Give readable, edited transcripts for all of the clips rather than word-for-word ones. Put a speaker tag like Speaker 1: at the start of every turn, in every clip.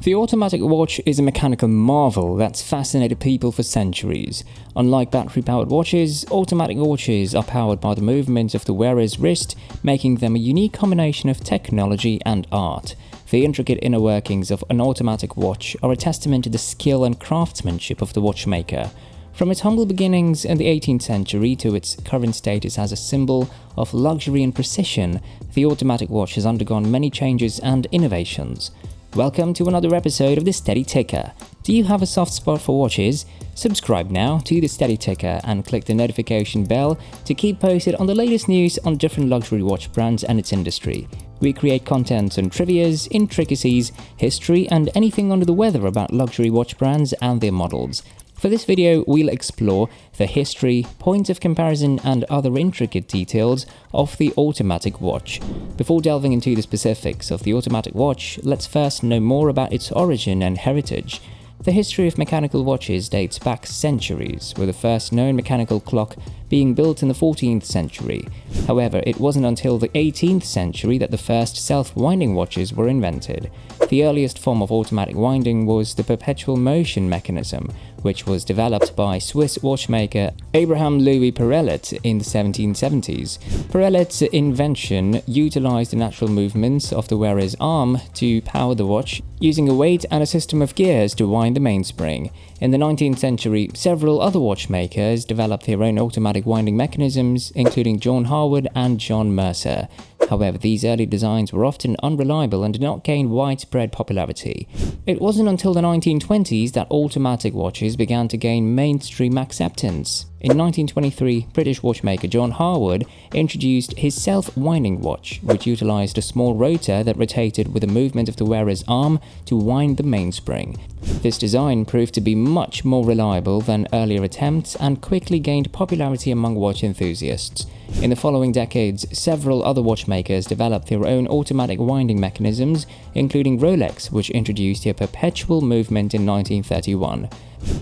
Speaker 1: The automatic watch is a mechanical marvel that's fascinated people for centuries. Unlike battery-powered watches, automatic watches are powered by the movement of the wearer's wrist, making them a unique combination of technology and art. The intricate inner workings of an automatic watch are a testament to the skill and craftsmanship of the watchmaker. From its humble beginnings in the 18th century to its current status as a symbol of luxury and precision, the automatic watch has undergone many changes and innovations. Welcome to another episode of The Steady Ticker. Do you have a soft spot for watches? Subscribe now to The Steady Ticker and click the notification bell to keep posted on the latest news on different luxury watch brands and its industry. We create content on trivias, intricacies, history, and anything under the weather about luxury watch brands and their models. For this video, we'll explore the history, points of comparison, and other intricate details of the automatic watch. Before delving into the specifics of the automatic watch, let's first know more about its origin and heritage. The history of mechanical watches dates back centuries, with the first known mechanical clock being built in the 14th century. However, it wasn't until the 18th century that the first self-winding watches were invented. The earliest form of automatic winding was the perpetual motion mechanism, which was developed by Swiss watchmaker Abraham Louis Perellet in the 1770s. Perellet's invention utilized the natural movements of the wearer's arm to power the watch, using a weight and a system of gears to wind the mainspring. In the 19th century, several other watchmakers developed their own automatic winding mechanisms, including John Harwood and John Mercer. However, these early designs were often unreliable and did not gain widespread popularity. It wasn't until the 1920s that automatic watches began to gain mainstream acceptance. In 1923, British watchmaker John Harwood introduced his self-winding watch, which utilized a small rotor that rotated with the movement of the wearer's arm to wind the mainspring. This design proved to be much more reliable than earlier attempts and quickly gained popularity among watch enthusiasts. In the following decades, several other watchmakers developed their own automatic winding mechanisms, including Rolex, which introduced their perpetual movement in 1931.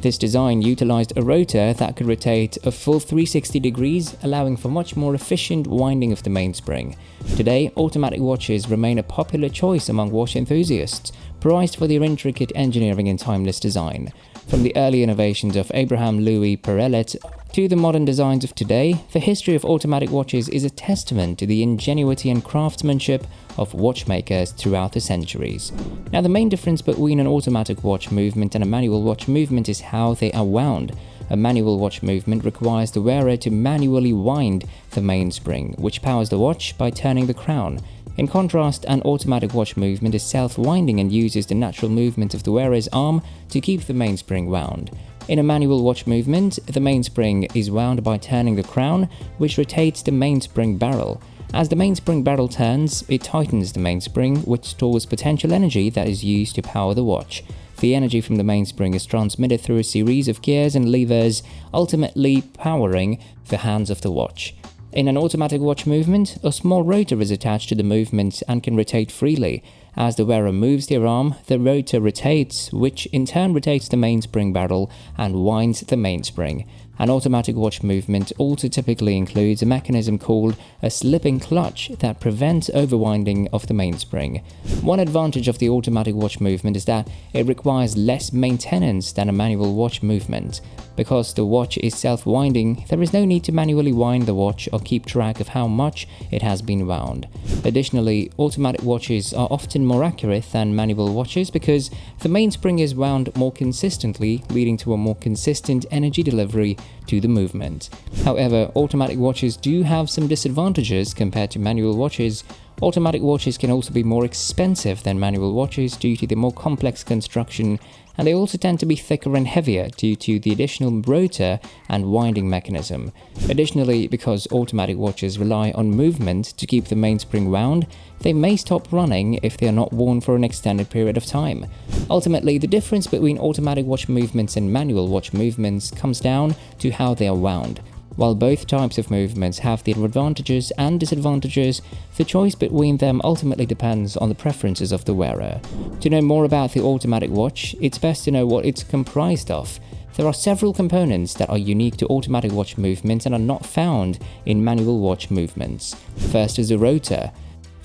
Speaker 1: This design utilized a rotor that could rotate a full 360 degrees, allowing for much more efficient winding of the mainspring. Today, automatic watches remain a popular choice among watch enthusiasts, prized for their intricate engineering and timeless design. From the early innovations of Abraham Louis Perellet to the modern designs of today, the history of automatic watches is a testament to the ingenuity and craftsmanship of watchmakers throughout the centuries. Now, the main difference between an automatic watch movement and a manual watch movement is how they are wound. A manual watch movement requires the wearer to manually wind the mainspring, which powers the watch by turning the crown. In contrast, an automatic watch movement is self-winding and uses the natural movement of the wearer's arm to keep the mainspring wound. In a manual watch movement, the mainspring is wound by turning the crown, which rotates the mainspring barrel. As the mainspring barrel turns, it tightens the mainspring, which stores potential energy that is used to power the watch. The energy from the mainspring is transmitted through a series of gears and levers, ultimately powering the hands of the watch. In an automatic watch movement, a small rotor is attached to the movement and can rotate freely. As the wearer moves their arm, the rotor rotates, which in turn rotates the mainspring barrel and winds the mainspring. An automatic watch movement also typically includes a mechanism called a slipping clutch that prevents overwinding of the mainspring. One advantage of the automatic watch movement is that it requires less maintenance than a manual watch movement. Because the watch is self-winding, there is no need to manually wind the watch or keep track of how much it has been wound. Additionally, automatic watches are often more accurate than manual watches because the mainspring is wound more consistently, leading to a more consistent energy delivery to the movement. However, automatic watches do have some disadvantages compared to manual watches. Automatic watches can also be more expensive than manual watches due to the more complex construction, and they also tend to be thicker and heavier due to the additional rotor and winding mechanism. Additionally, because automatic watches rely on movement to keep the mainspring wound, they may stop running if they are not worn for an extended period of time. Ultimately, the difference between automatic watch movements and manual watch movements comes down to how they are wound. While both types of movements have their advantages and disadvantages, the choice between them ultimately depends on the preferences of the wearer. To know more about the automatic watch, it's best to know what it's comprised of. There are several components that are unique to automatic watch movements and are not found in manual watch movements. First is the rotor.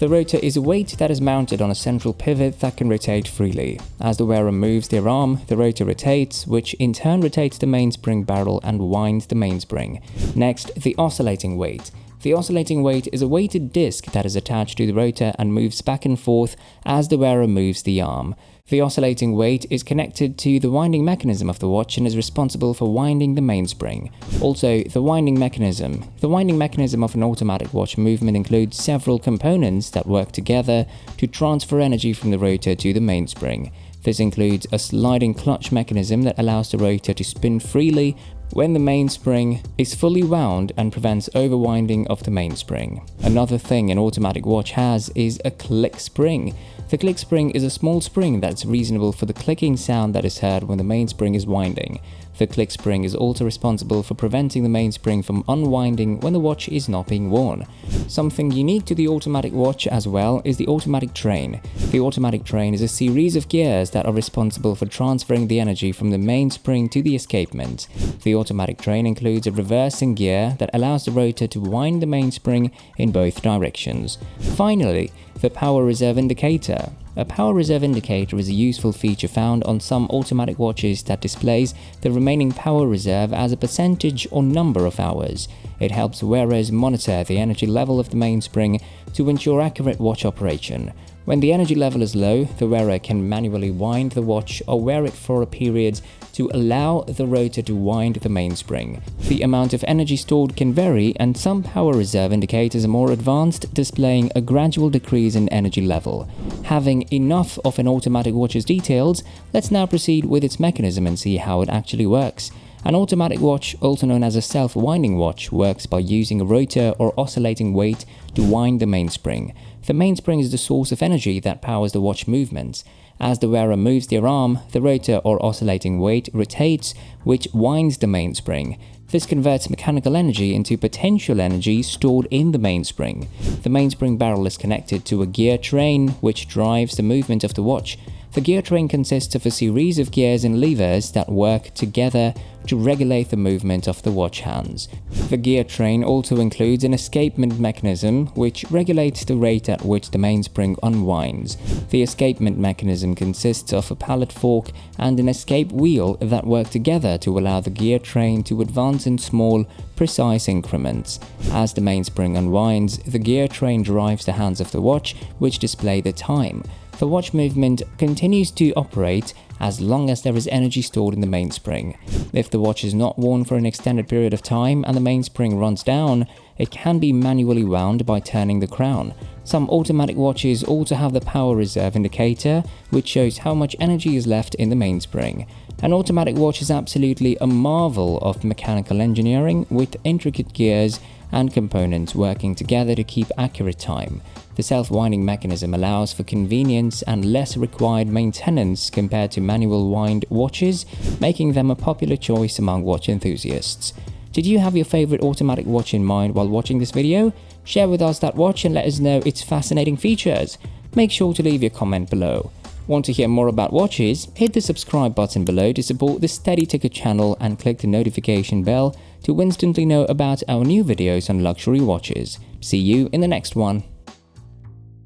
Speaker 1: The rotor is a weight that is mounted on a central pivot that can rotate freely. As the wearer moves their arm, the rotor rotates, which in turn rotates the mainspring barrel and winds the mainspring. Next, the oscillating weight. The oscillating weight is a weighted disc that is attached to the rotor and moves back and forth as the wearer moves the arm. The oscillating weight is connected to the winding mechanism of the watch and is responsible for winding the mainspring. Also, the winding mechanism. The winding mechanism of an automatic watch movement includes several components that work together to transfer energy from the rotor to the mainspring. This includes a sliding clutch mechanism that allows the rotor to spin freely when the mainspring is fully wound and prevents overwinding of the mainspring. Another thing an automatic watch has is a click spring. The click spring is a small spring that's reasonable for the clicking sound that is heard when the mainspring is winding. The click spring is also responsible for preventing the mainspring from unwinding when the watch is not being worn. Something unique to the automatic watch as well is the automatic train. The automatic train is a series of gears that are responsible for transferring the energy from the mainspring to the escapement. The automatic train includes a reversing gear that allows the rotor to wind the mainspring in both directions. Finally, the power reserve indicator. A power reserve indicator is a useful feature found on some automatic watches that displays the remaining power reserve as a percentage or number of hours. It helps wearers monitor the energy level of the mainspring to ensure accurate watch operation. When the energy level is low, the wearer can manually wind the watch or wear it for a period to allow the rotor to wind the mainspring. The amount of energy stored can vary, and some power reserve indicators are more advanced, displaying a gradual decrease in energy level. Having enough of an automatic watch's details, let's now proceed with its mechanism and see how it actually works. An automatic watch, also known as a self-winding watch, works by using a rotor or oscillating weight to wind the mainspring. The mainspring is the source of energy that powers the watch movements. As the wearer moves their arm, the rotor or oscillating weight rotates, which winds the mainspring. This converts mechanical energy into potential energy stored in the mainspring. The mainspring barrel is connected to a gear train, which drives the movement of the watch. The gear train consists of a series of gears and levers that work together to regulate the movement of the watch hands. The gear train also includes an escapement mechanism, which regulates the rate at which the mainspring unwinds. The escapement mechanism consists of a pallet fork and an escape wheel that work together to allow the gear train to advance in small, precise increments. As the mainspring unwinds, the gear train drives the hands of the watch, which display the time. The watch movement continues to operate as long as there is energy stored in the mainspring. If the watch is not worn for an extended period of time and the mainspring runs down, it can be manually wound by turning the crown. Some automatic watches also have the power reserve indicator, which shows how much energy is left in the mainspring. An automatic watch is absolutely a marvel of mechanical engineering, with intricate gears and components working together to keep accurate time. The self-winding mechanism allows for convenience and less required maintenance compared to manual wind watches, making them a popular choice among watch enthusiasts. Did you have your favorite automatic watch in mind while watching this video? Share with us that watch and let us know its fascinating features. Make sure to leave your comment below. Want to hear more about watches? Hit the subscribe button below to support the Steady Ticker channel and click the notification bell to instantly know about our new videos on luxury watches. See you in the next one.